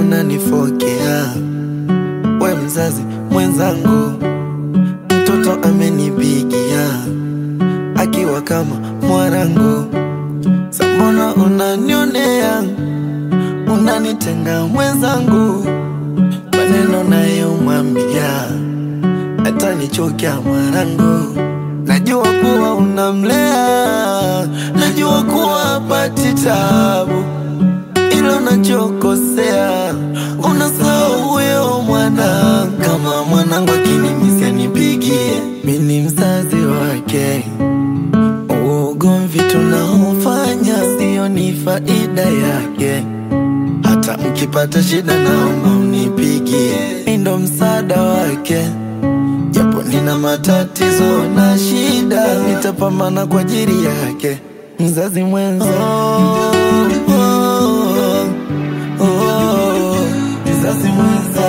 unanifokea. We mzazi mwenzangu, mtoto amenipigia akiwa kama mwanangu. Sambona unanionea, unanitenga mwenzangu, maneno nayomwambia hata nichokia mwanangu. Najua kuwa unamlea, najua kuwa hapati tabu, ilo nachokosea unasahau huyo mwana. Kama mwanangu akinimisia nipigie, mimi mzazi wake. Ugomvi tunaofanya sio ni faida yake. Hata mkipata shida naomba unipigie, mimi ndo msaada wake. Japo nina matatizo na shida, nitapambana kwa ajili yake. Mzazi mwenza, mzazi mwenza,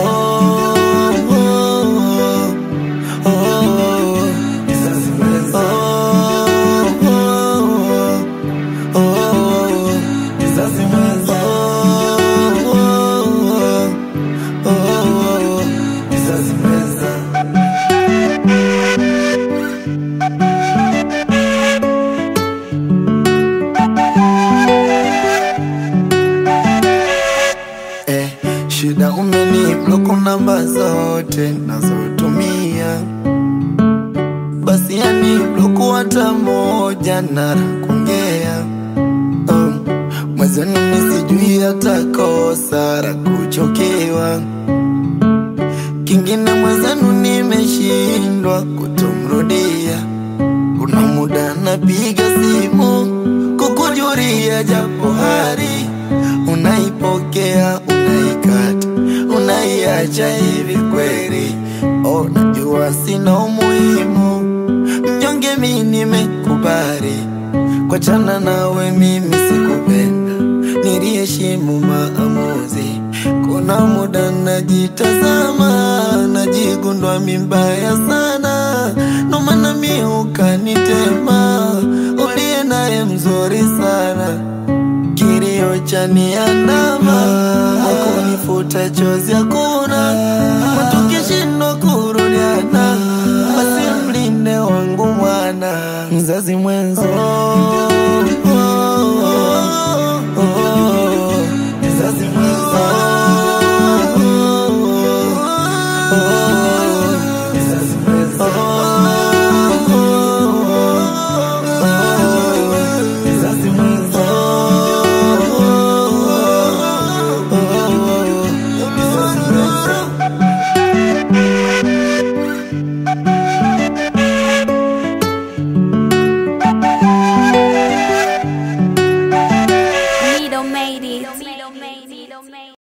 mzazi mwenza, mzazi mwenza, mzazi mwenza. Shida umeniblock namba zote nazotumia, basi yani block hata moja na kuongea. Mwezenu nisijui hata kosa la kuchokewa. Kingine mwezenu nimeshindwa kutomrudia. Kuna muda napiga simu kukujulia, japo hari unaipokea, unaikata, unaiacha hivi kweli. Najua sina umuhimu, mnyonge mimi nimekubali. Kwa chana nawe mimi sikupenda, niliheshimu maamuzi. Kuna muda najitazama, najigundua mbaya sana. Ndo maana mimi ukanitema, uliye naye mzuri sana. Kilio chaniandama, wakunifuta chozi